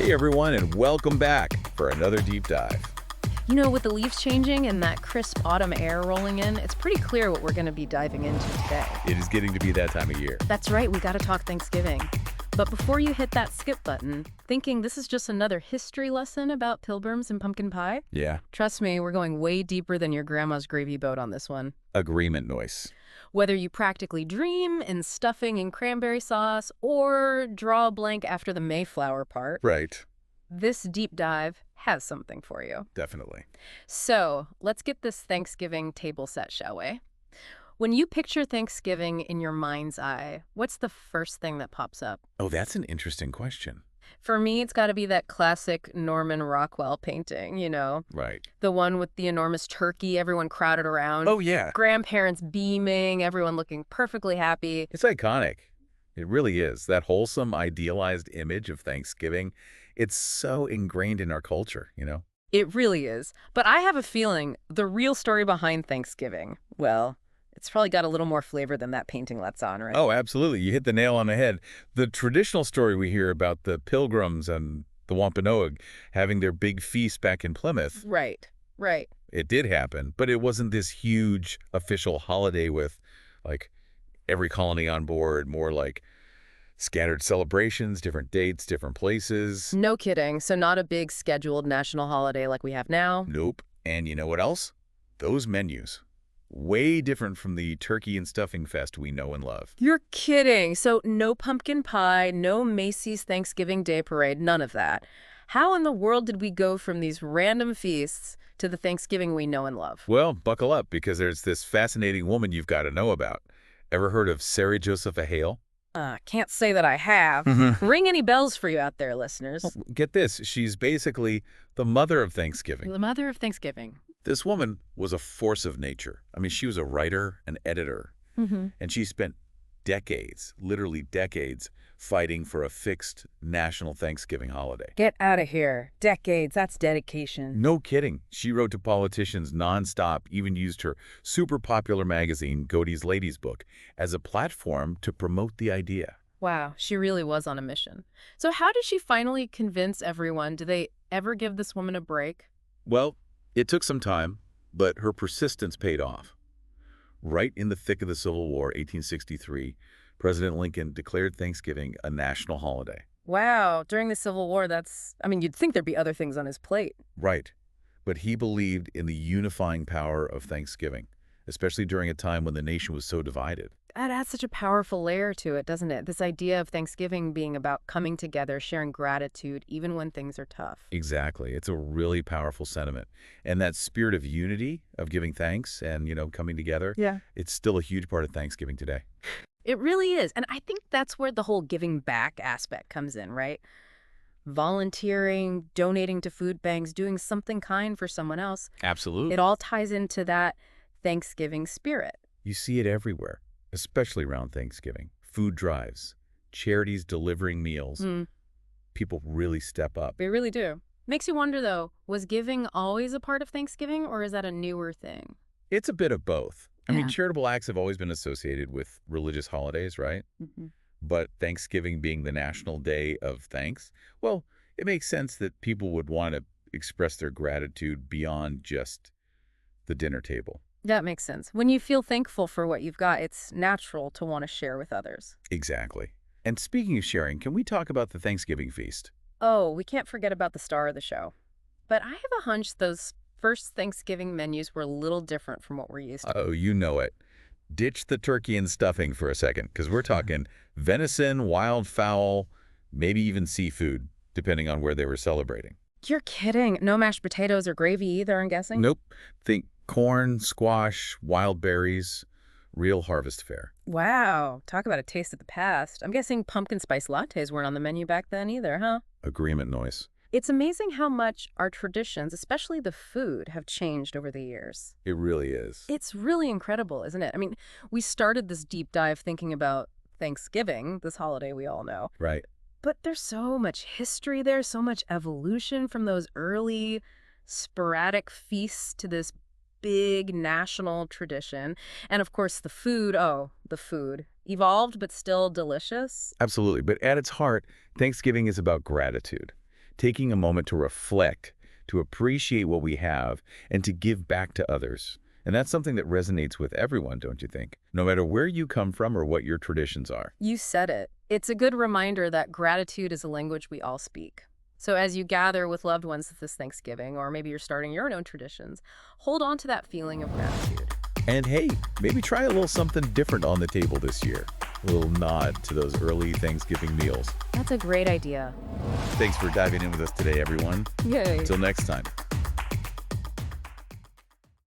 Hey everyone, and welcome back for another deep dive. You know, with the leaves changing and that crisp autumn air rolling in, it's pretty clear what we're going to be diving into today. It is getting to be that time of year. That's right, we got to talk Thanksgiving. But before you hit that skip button, thinking this is just another history lesson about pilgrims and pumpkin pie? Yeah. Trust me, we're going way deeper than your grandma's gravy boat on this one. Agreement noise. Whether you practically dream in stuffing and cranberry sauce or draw a blank after the Mayflower part, Right. this deep dive has something for you. Definitely. So let's get this Thanksgiving table set, shall we? When you picture Thanksgiving in your mind's eye, what's the first thing that pops up? Oh, that's an interesting question. For me, it's got to be that classic Norman Rockwell painting, you know? Right. The one with the enormous turkey, everyone crowded around. Oh, yeah. Grandparents beaming, everyone looking perfectly happy. It's iconic. It really is. That wholesome, idealized image of Thanksgiving, it's so ingrained in our culture, you know? It really is. But I have a feeling the real story behind Thanksgiving, well, it's probably got a little more flavor than that painting lets on, right? Oh, absolutely. You hit the nail on the head. The traditional story we hear about the Pilgrims and the Wampanoag having their big feast back in Plymouth, Right. it did happen, but it wasn't this huge official holiday with, like, every colony on board, more like scattered celebrations, different dates, different places. No kidding. So not a big scheduled national holiday like we have now? Nope. And you know what else? Those menus. Way different from the turkey and stuffing fest we know and love. You're kidding. So no pumpkin pie, no Macy's Thanksgiving Day Parade, none of that. How in the world did we go from these random feasts to the Thanksgiving we know and love? Well, buckle up, because there's this fascinating woman you've got to know about. Ever heard of Sarah Josepha Hale? Can't say that I have. Ring any bells for you out there, listeners. Well, get this. She's basically the mother of Thanksgiving. The mother of Thanksgiving. This woman was a force of nature. I mean, she was a writer, an editor, and she spent decades, literally decades, fighting for a fixed national Thanksgiving holiday. Get out of here. Decades. That's dedication. No kidding. She wrote to politicians nonstop, even used her super popular magazine, Godey's Ladies Book, as a platform to promote the idea. Wow, she really was on a mission. So how did she finally convince everyone? Did they ever give this woman a break? Well, it took some time, but her persistence paid off. Right in the thick of the Civil War, 1863, President Lincoln declared Thanksgiving a national holiday. Wow, during the Civil War, you'd think there'd be other things on his plate. Right. But he believed in the unifying power of Thanksgiving, especially during a time when the nation was so divided. That adds such a powerful layer to it, doesn't it? This idea of Thanksgiving being about coming together, sharing gratitude, even when things are tough. Exactly. It's a really powerful sentiment. And that spirit of unity, of giving thanks and, coming together, it's still a huge part of Thanksgiving today. It really is. And I think that's where the whole giving back aspect comes in, right? Volunteering, donating to food banks, doing something kind for someone else. Absolutely. It all ties into that Thanksgiving spirit. You see it everywhere, especially around Thanksgiving. Food drives, charities delivering meals. People really step up. They really do. Makes you wonder, though, was giving always a part of Thanksgiving, or is that a newer thing? It's a bit of both. I Yeah. mean, charitable acts have always been associated with religious holidays, right? But Thanksgiving being the national day of thanks, well, it makes sense that people would want to express their gratitude beyond just the dinner table. That makes sense. When you feel thankful for what you've got, it's natural to want to share with others. Exactly. And speaking of sharing, can we talk about the Thanksgiving feast? Oh, we can't forget about the star of the show. But I have a hunch those first Thanksgiving menus were a little different from what we're used to. Oh, you know it. Ditch the turkey and stuffing for a second, because we're talking venison, wild fowl, maybe even seafood, depending on where they were celebrating. You're kidding. No mashed potatoes or gravy either, I'm guessing? Nope. Think corn, squash, wild berries, real harvest fare. Wow. Talk about a taste of the past. I'm guessing pumpkin spice lattes weren't on the menu back then either, huh? Agreement noise. It's amazing how much our traditions, especially the food, have changed over the years. It really is. It's really incredible, isn't it? I mean, we started this deep dive thinking about Thanksgiving, this holiday we all know. Right. But there's so much history there, so much evolution from those early sporadic feasts to this big national tradition. And of course, the food, evolved but still delicious. Absolutely. But at its heart, Thanksgiving is about gratitude. taking a moment to reflect, to appreciate what we have, and to give back to others. And that's something that resonates with everyone, don't you think? No matter where you come from or what your traditions are. You said it. It's a good reminder that gratitude is a language we all speak. So as you gather with loved ones this Thanksgiving, or maybe you're starting your own traditions, hold on to that feeling of gratitude. And hey, maybe try a little something different on the table this year. A little nod to those early Thanksgiving meals. That's a great idea. Thanks for diving in with us today, everyone. Yay. Until next time.